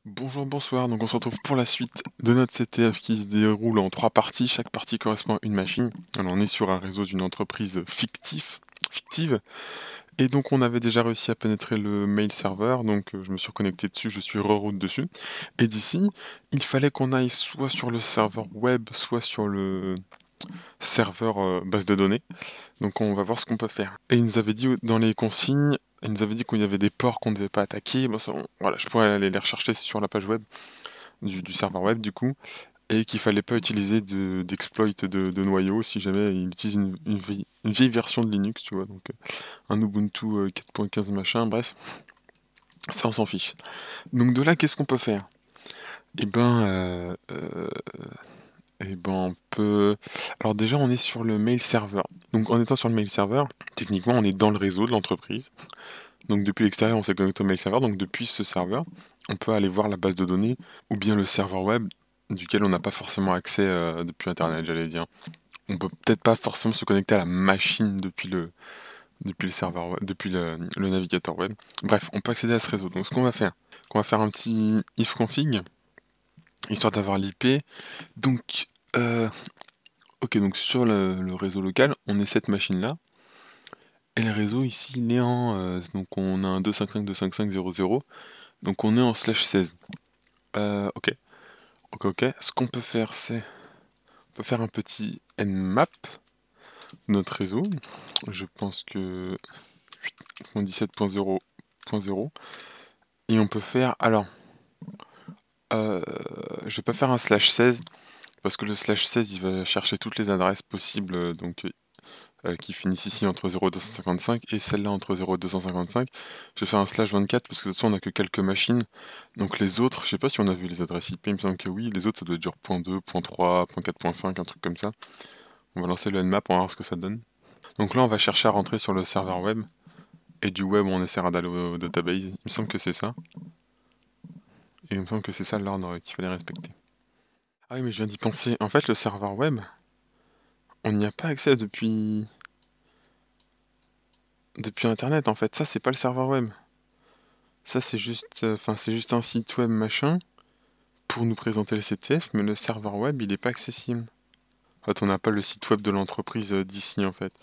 Bonjour, bonsoir, donc on se retrouve pour la suite de notre CTF qui se déroule en 3 parties, chaque partie correspond à une machine. Alors on est sur un réseau d'une entreprise fictive, et donc on avait déjà réussi à pénétrer le mail serveur, donc je me suis reconnecté dessus, je suis reroute dessus. Et d'ici, il fallait qu'on aille soit sur le serveur web, soit sur le serveur base de données. Donc on va voir ce qu'on peut faire. Et il nous avait dit dans les consignes, il nous avait dit qu'il y avait des ports qu'on ne devait pas attaquer. Bon, ça, voilà, je pourrais aller les rechercher sur la page web du serveur web du coup, et qu'il fallait pas utiliser d'exploit de noyau si jamais il utilise une vieille version de Linux, tu vois, donc un Ubuntu 4.15 machin, bref, ça on s'en fiche. Donc de là, qu'est-ce qu'on peut faire? Eh ben, on peut... Alors déjà, on est sur le mail serveur. Donc en étant sur le mail serveur, techniquement, on est dans le réseau de l'entreprise. Donc depuis l'extérieur, on s'est connecté au mail serveur. Donc depuis ce serveur, on peut aller voir la base de données ou bien le serveur web duquel on n'a pas forcément accès depuis Internet, j'allais dire. On peut peut-être pas forcément se connecter à la machine depuis le serveur web, depuis le navigateur web. Bref, on peut accéder à ce réseau. Donc ce qu'on va faire un petit ifconfig, histoire d'avoir l'IP. Donc, ok, donc sur le réseau local, on est cette machine-là. Et le réseau ici, il est en... donc on a un 255.255.0.0. Donc on est en /16. Ok. Ok. Ce qu'on peut faire, c'est... On peut faire un petit nmap de notre réseau. Je pense que 17.0.0. Et on peut faire... Alors, je vais pas faire un /16, parce que le /16, il va chercher toutes les adresses possibles, qui finissent ici entre 0 et 255, et celle-là entre 0 et 255. Je vais faire un /24, parce que de toute façon, on a que quelques machines. Donc les autres, je sais pas si on a vu les adresses IP, il me semble que oui. Les autres, ça doit être genre .2, .3, .4.5, un truc comme ça. On va lancer le nmap, on va voir ce que ça donne. Donc là, on va chercher à rentrer sur le serveur web. Et du web, on essaiera d'aller au database. Il me semble que c'est ça. Et il me semble que c'est ça l'ordre qu'il fallait respecter. Ah oui, mais je viens d'y penser. En fait, le serveur web, on n'y a pas accès depuis Internet, en fait. Ça, c'est pas le serveur web. Ça, c'est juste, c'est juste un site web machin pour nous présenter le CTF, mais le serveur web, il n'est pas accessible. En fait, on n'a pas le site web de l'entreprise d'ici, en fait.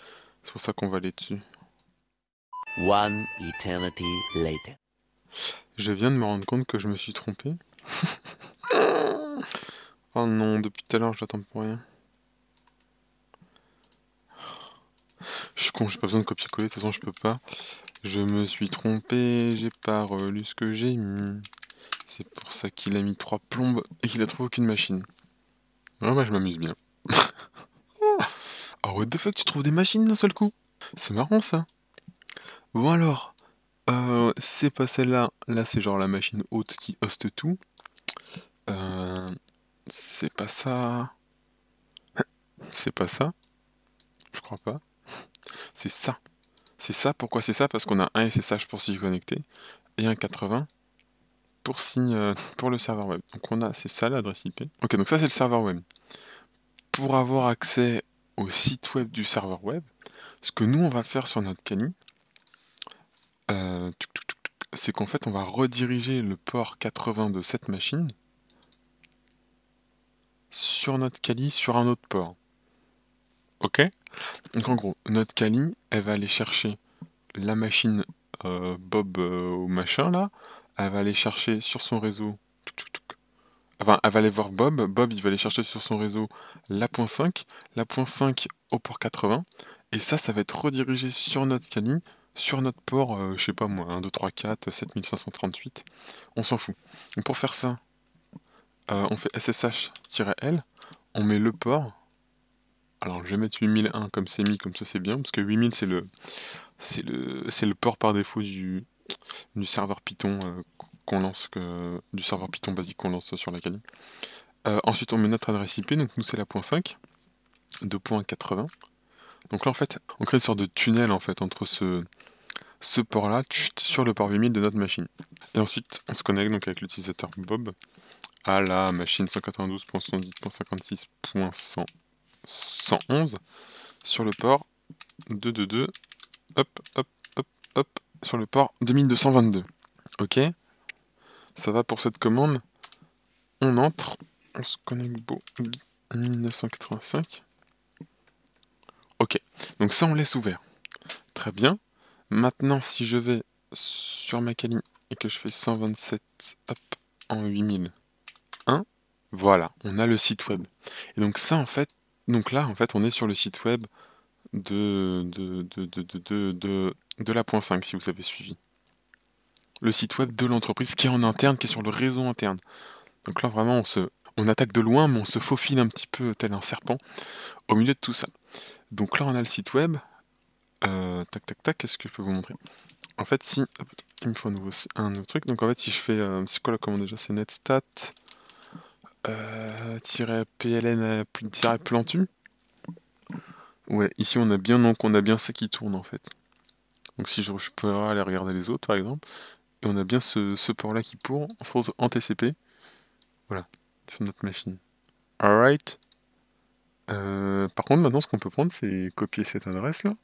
C'est pour ça qu'on va aller dessus. One eternity later. Je viens de me rendre compte que je me suis trompé. Oh non, depuis tout à l'heure, j'attends pour rien. Je suis con, j'ai pas besoin de copier-coller, de toute façon, je peux pas. Je me suis trompé, j'ai pas relu ce que j'ai mis. C'est pour ça qu'il a mis 3 plombes et qu'il a trouvé aucune machine. Ouais, moi, je m'amuse bien. Oh, what the fuck, tu trouves des machines d'un seul coup? C'est marrant, ça. Bon alors, c'est pas celle-là. Là, c'est genre la machine haute qui hoste tout. Euh, c'est pas ça. C'est pas ça. Je crois pas. C'est ça. C'est ça. Pourquoi c'est ça? Parce qu'on a un SSH pour s'y connecter et un 80 pour le serveur web. Donc on a, c'est ça l'adresse IP. Ok, donc ça c'est le serveur web. Pour avoir accès au site web du serveur web, ce que nous on va faire sur notre Kali, c'est qu'en fait on va rediriger le port 80 de cette machine sur notre Kali sur un autre port. Ok? Donc en gros, notre Kali, elle va aller chercher la machine Bob ou machin là, elle va aller chercher sur son réseau. Enfin, elle va aller voir Bob. Bob, il va aller chercher sur son réseau la point .5, la point .5 au port 80, et ça va être redirigé sur notre Kali, sur notre port, je sais pas moi, 1, 2, 3, 4, 7538, on s'en fout. Donc pour faire ça, on fait SSH-L, on met le port, alors je vais mettre 8001 comme c'est mis, comme ça c'est bien, parce que 8000 c'est le port par défaut du serveur Python qu'on lance, du serveur Python basique qu'on lance sur la Kali. Ensuite, on met notre adresse IP, donc nous c'est la point .5, 2.80. Donc là, en fait, on crée une sorte de tunnel en fait entre ce port-là sur le port 8000 de notre machine. Et ensuite, on se connecte donc avec l'utilisateur Bob à la machine 192.168.111 sur le port 222, hop, hop, hop, hop, sur le port 2222. Ok? Ça va pour cette commande. On entre, on se connecte beau 1985. Ok, donc ça on laisse ouvert. Très bien. Maintenant, si je vais sur ma Kali et que je fais 127 hop, en 8001, voilà, on a le site web. Et donc ça en fait, donc là en fait on est sur le site web de la point 5 si vous avez suivi. Le site web de l'entreprise qui est en interne, qui est sur le réseau interne. Donc là vraiment on attaque de loin mais on se faufile un petit peu tel un serpent au milieu de tout ça. Donc là on a le site web. Tac tac tac, qu'est-ce que je peux vous montrer? En fait si, hop, il me faut un nouveau truc. Donc en fait si je fais, c'est quoi la commande déjà? C'est netstat -pln -plantu. Ouais, ici on a bien ça qui tourne en fait. Donc si je peux aller regarder les autres par exemple, et on a bien ce port-là qui tourne en TCP. Voilà, sur notre machine. Alright. Par contre maintenant ce qu'on peut prendre c'est copier cette adresse-là,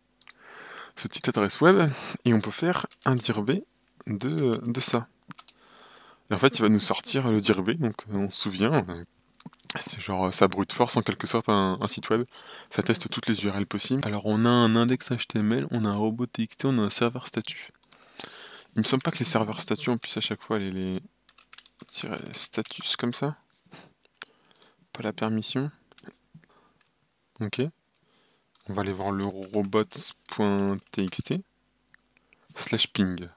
cette petite adresse web, et on peut faire un dir B de ça. Et en fait il va nous sortir le dir B, donc on se souvient, c'est genre ça brute force en quelque sorte un site web. Ça teste toutes les URL possibles. Alors on a un index HTML, on a un robot TXT, on a un serveur statut. Il me semble pas que les serveurs statut on puisse à chaque fois les tirer status comme ça. Pas la permission. Ok. On va aller voir le robots.txt /ping.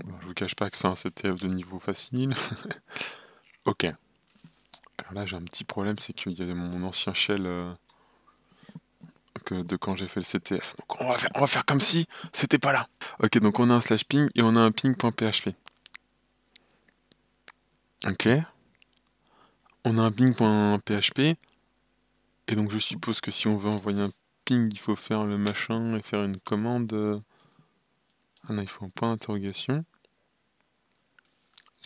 Alors, je vous cache pas que c'est un CTF de niveau facile. Ok. Alors là j'ai un petit problème, c'est qu'il y avait mon ancien shell de quand j'ai fait le CTF. Donc on va faire comme si c'était pas là. Ok, donc on a un /ping et on a un ping.php. Ok. On a un ping.php. Et donc je suppose que si on veut envoyer un ping, il faut faire le machin et faire une commande. Ah non, il faut un point d'interrogation.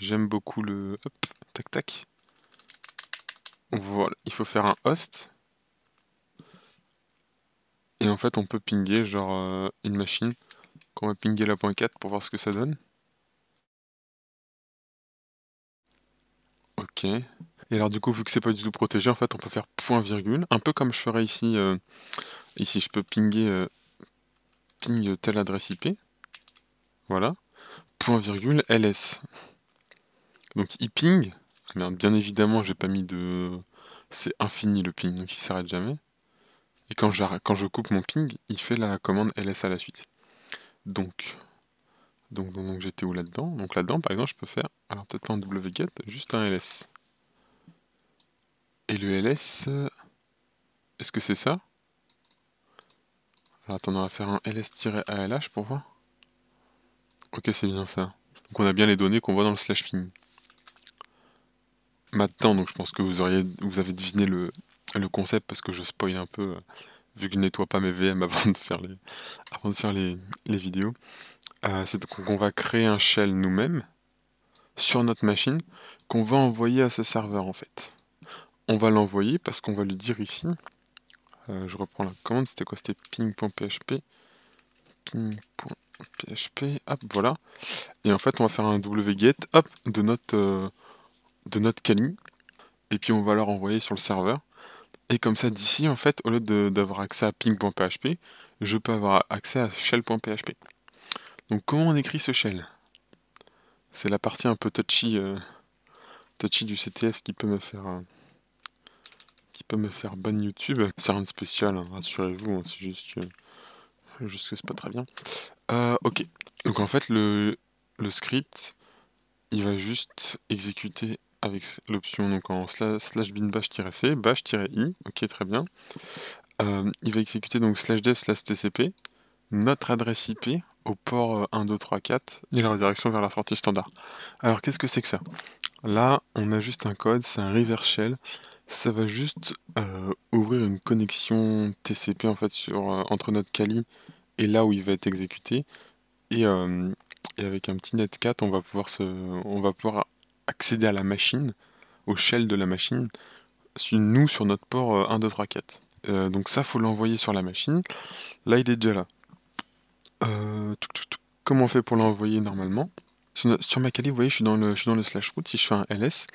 J'aime beaucoup le... Hop, tac tac. Voilà, il faut faire un host. Et en fait on peut pinguer genre une machine. Qu'on va pinguer la point 4 pour voir ce que ça donne. Ok. Et alors du coup vu que c'est pas du tout protégé, en fait on peut faire point virgule. Un peu comme je ferais ici. Ici je peux pinguer ping telle adresse IP. Voilà. Point virgule ls. Donc il ping. Merde, bien évidemment j'ai pas mis de... C'est infini le ping, donc il s'arrête jamais. Et quand je coupe mon ping, il fait la commande ls à la suite. Donc j'étais où là-dedans? Donc là-dedans, par exemple, je peux faire, alors peut-être pas un wget, juste un ls. Et le ls, est-ce que c'est ça? Alors attends, on va faire un ls-alh pour voir. Ok, c'est bien ça. Donc on a bien les données qu'on voit dans le /ping. Maintenant, donc je pense que vous avez deviné le concept parce que je spoil un peu, vu que je nettoie pas mes VM avant de faire les vidéos. C'est qu'on va créer un shell nous-mêmes sur notre machine qu'on va envoyer à ce serveur en fait. On va l'envoyer parce qu'on va lui dire ici, je reprends la commande, c'était quoi? C'était ping.php, hop, voilà. Et en fait, on va faire un wget, hop, de notre Kali, et puis on va leur envoyer sur le serveur. Et comme ça, d'ici, en fait, au lieu d'avoir accès à ping.php, je peux avoir accès à shell.php. Donc comment on écrit ce shell? C'est la partie un peu touchy du CTF qui peut me faire ban YouTube. C'est rien de spécial, hein, rassurez-vous, hein, c'est juste que c'est pas très bien. Ok, donc en fait le script, il va juste exécuter avec l'option donc en /bin bash-c, bash-i, ok très bien. Il va exécuter donc /dev/tcp, notre adresse IP au port 1, 2, 3, 4 et la redirection vers la sortie standard. Alors qu'est-ce que c'est que ça? Là, on a juste un code, c'est un reverse shell. Ça va juste ouvrir une connexion TCP en fait entre notre Kali et là où il va être exécuté. Et, avec un petit netcat, on va pouvoir accéder à la machine, au shell de la machine, nous sur notre port 1, 2, 3, 4. Donc ça, faut l'envoyer sur la machine. Là, il est déjà là. Comment on fait pour l'envoyer normalement? Sur ma Kali, vous voyez, je suis dans le slash root. Si je fais un ls,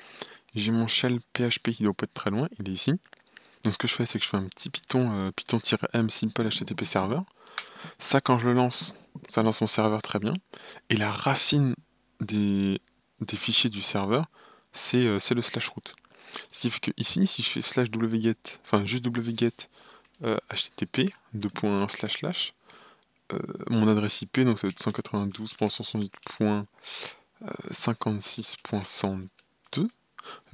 j'ai mon shell PHP qui doit pas être très loin, il est ici. Donc ce que je fais, c'est que je fais un petit Python, python-m simple HTTP server. Ça, quand je le lance, ça lance mon serveur très bien. Et la racine des fichiers du serveur, c'est le slash root. Ce qui fait que ici, si je fais slash wget, enfin juste wget http, mon adresse IP, donc ça va être 192.168.56.102,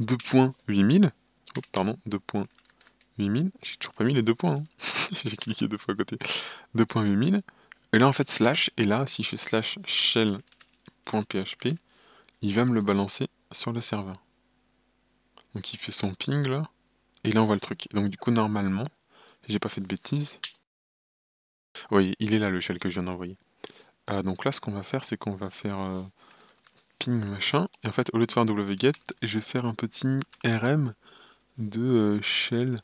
2.8000, oh, pardon, 2.8000, j'ai toujours pas mis les deux points, hein. J'ai cliqué deux fois à côté, 2.8000, et là en fait slash, et là si je fais slash shell.php, il va me le balancer sur le serveur. Donc il fait son ping là, et là on voit le truc. Donc du coup normalement, j'ai pas fait de bêtises, oui il est là le shell que je viens d'envoyer. Donc là ce qu'on va faire, c'est qu'on va faire ping machin, et en fait au lieu de faire un wget, je vais faire un petit rm de shell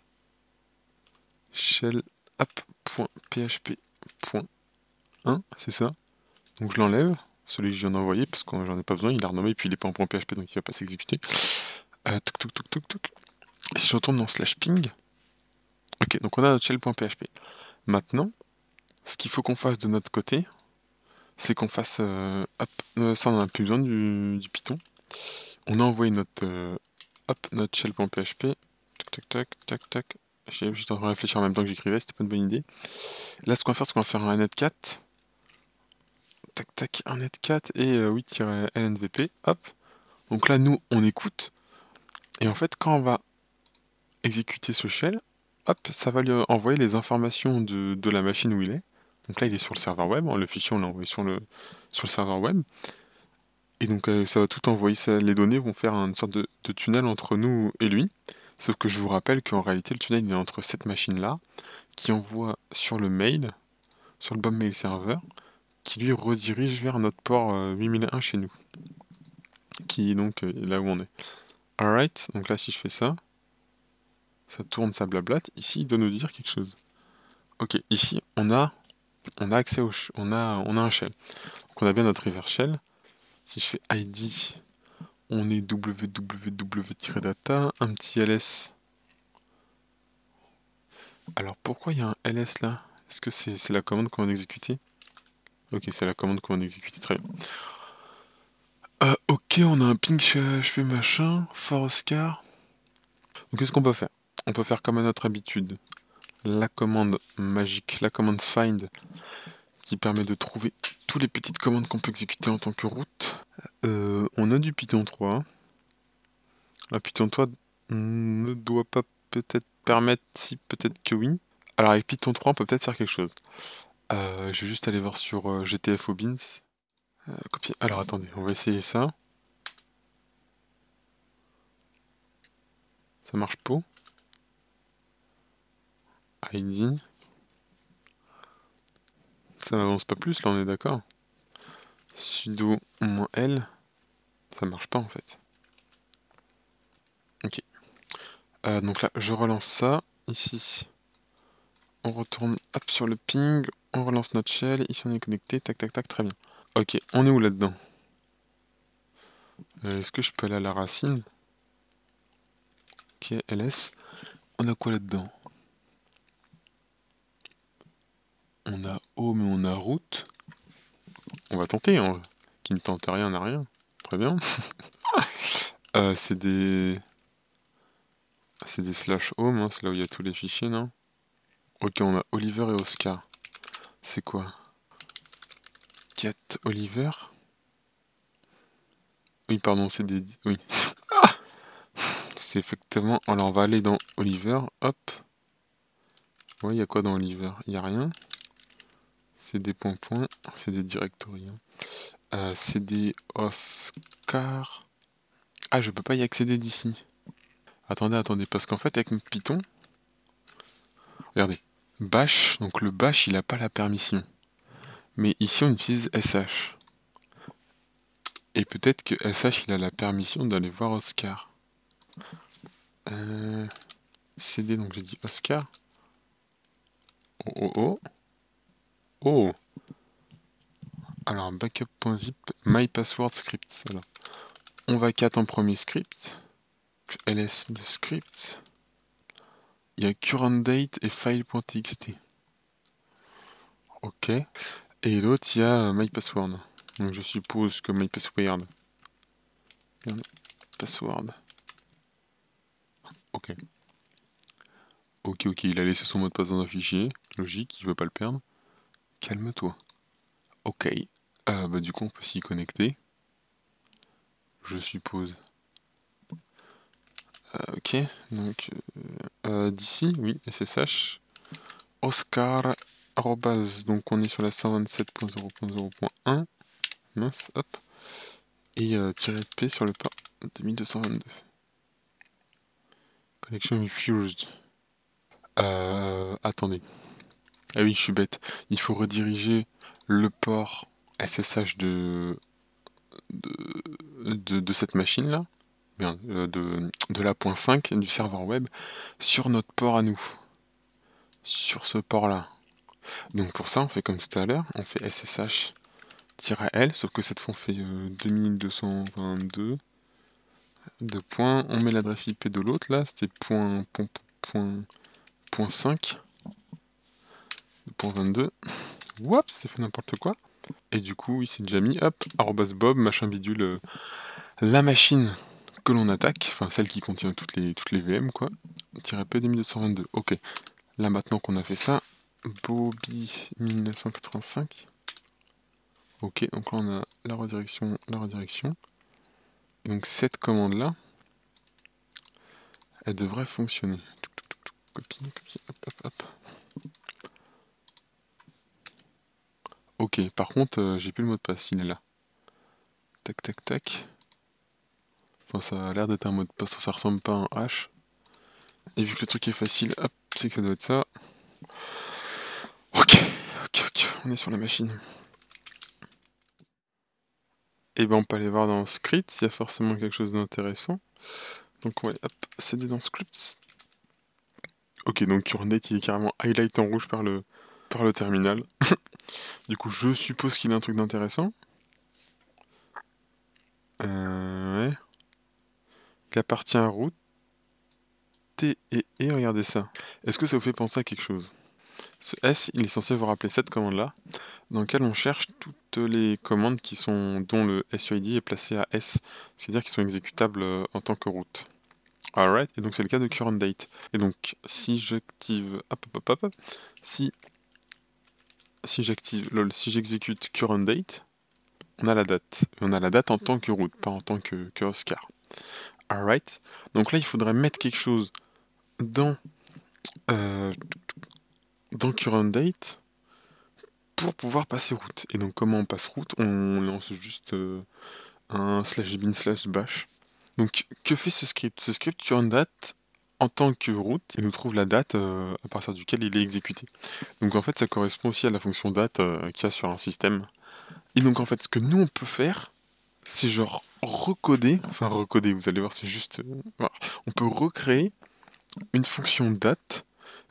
app.php.1, c'est ça. Donc je l'enlève, celui que je viens d'envoyer, parce que j'en ai pas besoin, il a renommé, et puis il est pas en .php, donc il va pas s'exécuter. Toc toc toc toc toc. Si je retourne dans slash ping, ok, donc on a notre shell.php. Maintenant, ce qu'il faut qu'on fasse de notre côté, c'est qu'on fasse, ça on en a plus besoin du Python. On a envoyé notre shell.php, tac tac tac tac tac. J'étais en train de réfléchir en même temps que j'écrivais, c'était pas une bonne idée. Là, ce qu'on va faire, c'est qu'on va faire un netcat. Tac tac, un netcat et oui-lnvp, hop. Donc là, nous, on écoute. Et en fait, quand on va exécuter ce shell, hop, ça va lui envoyer les informations de la machine où il est. Donc là, il est sur le serveur web, hein, le fichier, on l'a envoyé sur le serveur web. Et donc, ça va tout envoyer, les données vont faire une sorte de tunnel entre nous et lui. Sauf que je vous rappelle qu'en réalité, le tunnel, il est entre cette machine-là, qui envoie sur le mail, sur le Bob Mail Server, qui lui redirige vers notre port 8001 chez nous, qui est donc là où on est. Alright, donc là si je fais ça, ça tourne, ça blablate. Ici, il doit nous dire quelque chose. Ok, ici, on a accès on a un shell. Donc on a bien notre reverse shell. Si je fais id, on est www-data, un petit ls. Alors pourquoi il y a un ls là? Est-ce que c'est la commande qu'on va exécuter? Ok, c'est la commande qu'on va exécuter, très bien. Ok, on a un ping PHP machin, for Oscar. Donc qu'est-ce qu'on peut faire? On peut faire comme à notre habitude. La commande magique, la commande find, qui permet de trouver toutes les petites commandes qu'on peut exécuter en tant que route. On a du Python 3. La Python 3 ne doit pas peut-être permettre, si peut-être que oui. Alors avec Python 3, on peut peut-être faire quelque chose. Je vais juste aller voir sur GTFO Beans. Copier. Alors attendez, on va essayer ça. Ça marche pas. ID. Ça n'avance pas plus, là on est d'accord. Sudo -l. Ça marche pas en fait. Ok. Donc là, je relance ça. Ici, on retourne hop, sur le ping. On relance notre shell. Ici, on est connecté. Tac, tac, tac. Très bien. Ok, on est où là-dedans? Est-ce que je peux aller à la racine? Ok, ls. On a quoi là-dedans? On a home et on a route. On va tenter, hein. Qui ne tente rien n'a rien. Très bien. C'est des... C'est des slash home, hein, c'est là où il y a tous les fichiers, non? Ok, on a Oliver et Oscar. C'est quoi? Cat Oliver? Oui, pardon, c'est des... Oui. C'est effectivement... Alors, on va aller dans Oliver, hop. Ouais, il y a quoi dans Oliver? Il n'y a rien. C'est des points-points, c'est des directories, hein. C'est des Oscar... Ah, je peux pas y accéder d'ici. Attendez, attendez, parce qu'en fait, avec Python... Regardez. Bash, donc le bash, il a pas la permission. Mais ici, on utilise sh. Et peut-être que sh, il a la permission d'aller voir Oscar. CD, donc j'ai dit Oscar. Oh, oh, oh. Oh. Alors, backup.zip, mypassword scripts. Alors, on va 4 en premier script. ls de scripts. Il y a current date et file.txt. Ok. Et l'autre, il y a mypassword. Donc je suppose que mypassword. Password. Ok. Ok, il a laissé son mot de passe dans un fichier. Logique, il veut pas le perdre. Calme-toi. Ok. Bah du coup, on peut s'y connecter. Je suppose. Ok. Donc, d'ici, oui, SSH. Oscar. Arrobase. Donc on est sur la 127.0.0.1. Mince, hop. Et -p sur le port 2222. Connection refused. Attendez. Ah oui, je suis bête. Il faut rediriger le port SSH de cette machine-là, bien, de la .5 du serveur web, sur notre port à nous. Sur ce port-là. Donc pour ça, on fait comme tout à l'heure, on fait SSH-L, sauf que cette fois on fait 2222. Deux points, on met l'adresse IP de l'autre, là, c'était point 5. Point 22. Oups, c'est fait n'importe quoi. Et du coup, il s'est déjà mis, hop, @bob, machin bidule, la machine que l'on attaque, enfin celle qui contient toutes les VM, quoi, -p 2222. Ok, là maintenant qu'on a fait ça, Bobby 1985. Ok, donc là on a la redirection. Et donc cette commande-là, elle devrait fonctionner. Copie, hop. Ok, par contre, j'ai plus le mot de passe, il est là. Tac. Enfin, ça a l'air d'être un mot de passe, ça ressemble pas à un H. Et vu que le truc est facile, hop, c'est que ça doit être ça. Ok, on est sur la machine. Et ben on peut aller voir dans Scripts, il y a forcément quelque chose d'intéressant. Donc ouais, hop, cd dans Scripts. Ok, donc CurrentDate il est carrément highlight en rouge par le terminal. Du coup, je suppose qu'il a un truc d'intéressant. Ouais. Il appartient à route. Et regardez ça. Est-ce que ça vous fait penser à quelque chose? Ce S, il est censé vous rappeler cette commande-là, dans laquelle on cherche toutes les commandes dont le SUID est placé à S, c'est-à-dire qui sont exécutables en tant que route. Alright, et donc c'est le cas de CurrentDate. Et donc si j'active, si j'exécute CurrentDate, on a la date. Et on a la date en tant que route, pas en tant que Oscar. Alright, donc là il faudrait mettre quelque chose dans, euh, dans CurrentDate pour pouvoir passer route. Et donc comment on passe route? On lance juste un /bin/bash. Donc que fait ce script? Ce script CurrentDate en tant que route, il nous trouve la date à partir duquel il est exécuté. Donc en fait ça correspond aussi à la fonction date qu'il y a sur un système. Et donc en fait ce que nous on peut faire, c'est genre recoder, vous allez voir c'est juste... voilà. On peut recréer une fonction date,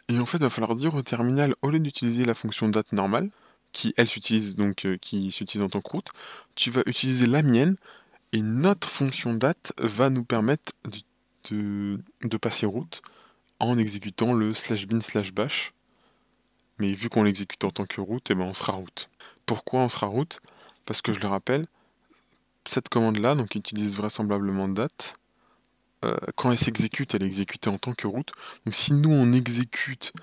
et en fait il va falloir dire au terminal, au lieu d'utiliser la fonction date normale, qui elle s'utilise en tant que route, tu vas utiliser la mienne, et notre fonction date va nous permettre de passer route en exécutant le /bin/bash. Mais vu qu'on l'exécute en tant que route, et ben on sera route. Pourquoi on sera route? Parce que je le rappelle, cette commande-là, donc utilise vraisemblablement date, quand elle s'exécute, elle est exécutée en tant que route. Donc si nous on exécute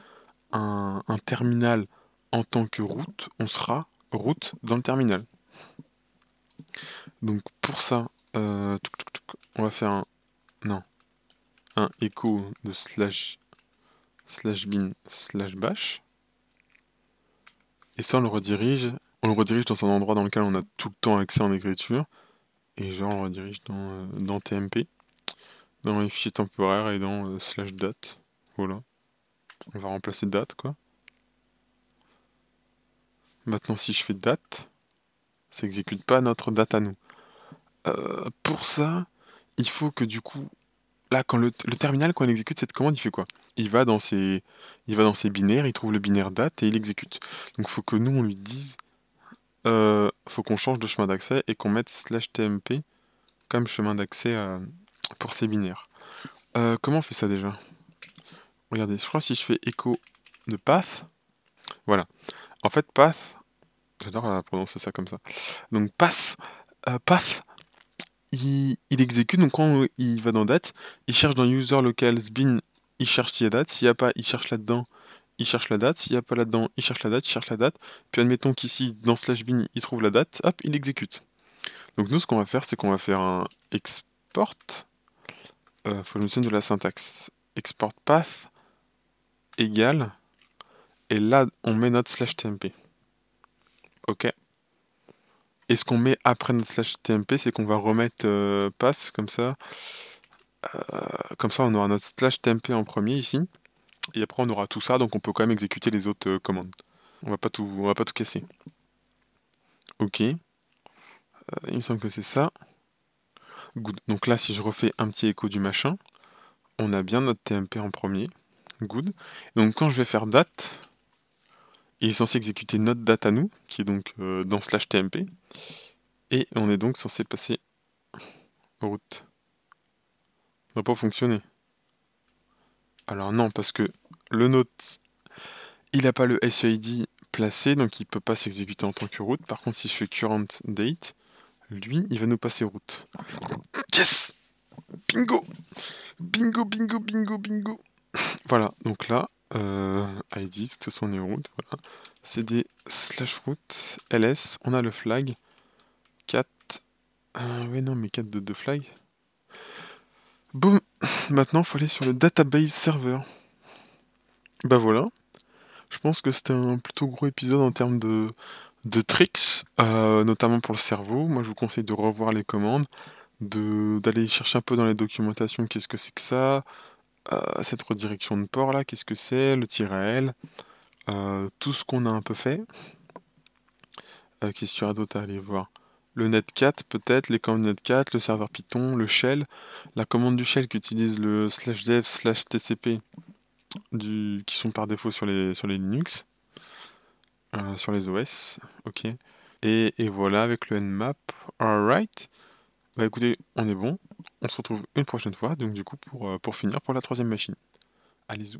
un terminal en tant que route, on sera route dans le terminal. Donc pour ça, on va faire un echo de /bin/bash. Et ça on le redirige dans un endroit dans lequel on a tout le temps accès en écriture. Et genre on le redirige dans TMP, dans les fichiers temporaires et dans /date. Voilà. On va remplacer date quoi. Maintenant si je fais date, ça exécute pas notre date à nous. Pour ça, il faut que du coup, là quand le terminal quand il exécute cette commande, il fait quoi? Il va dans ses binaires, il trouve le binaire date et il exécute. Donc il faut que nous on lui dise faut qu'on change de chemin d'accès et qu'on mette /tmp comme chemin d'accès pour ces binaires. Comment on fait ça déjà? Regardez, je crois que si je fais écho de path, voilà. En fait, path, j'adore prononcer ça comme ça. Donc path, il exécute, donc quand il va dans date, il cherche dans user locals bin, il cherche s'il y a date, s'il n'y a pas, il cherche là-dedans, il cherche la date, s'il n'y a pas là-dedans, il cherche la date, il cherche la date, puis admettons qu'ici, dans /bin, il trouve la date, hop, il exécute. Donc nous, ce qu'on va faire, c'est qu'on va faire un export, faut que je me souvienne de la syntaxe, export path égale, et là, on met notre /tmp. Ok. Et ce qu'on met après notre /tmp, c'est qu'on va remettre pass comme ça. Comme ça, on aura notre /tmp en premier ici. Et après, on aura tout ça, donc on peut quand même exécuter les autres commandes. On va pas tout casser. Ok. Il me semble que c'est ça. Good. Donc là, si je refais un petit écho du machin, on a bien notre tmp en premier. Good. Donc quand je vais faire date, il est censé exécuter notre date à nous, qui est donc dans /tmp. Et on est donc censé passer route. Ça va pas fonctionner. Alors non, parce que le note, il n'a pas le SEID placé, donc il peut pas s'exécuter en tant que route. Par contre, si je fais current date, lui, il va nous passer route. Yes! Bingo! Bingo, bingo, bingo, bingo! Voilà, donc là, ID, de toute façon on est route, voilà. CD /route, ls, on a le flag, 4, ouais non mais 4 de flag. Boum! Maintenant, il faut aller sur le database server. Bah voilà. Je pense que c'était un plutôt gros épisode en termes de tricks, notamment pour le cerveau. Moi, je vous conseille de revoir les commandes, d'aller chercher un peu dans les documentations qu'est-ce que c'est que ça, cette redirection de port là, qu'est-ce que c'est, le -L, tout ce qu'on a un peu fait. Qu'est-ce qu'il y aura d'autre à aller voir? Le netcat peut-être, les commandes netcat, le serveur Python, le shell, la commande du shell qui utilise le /dev/tcp qui sont par défaut sur les Linux, sur les OS, ok. Et voilà avec le nmap, alright. Bah écoutez, on est bon, on se retrouve une prochaine fois, donc du coup pour finir pour la troisième machine. Allez-y.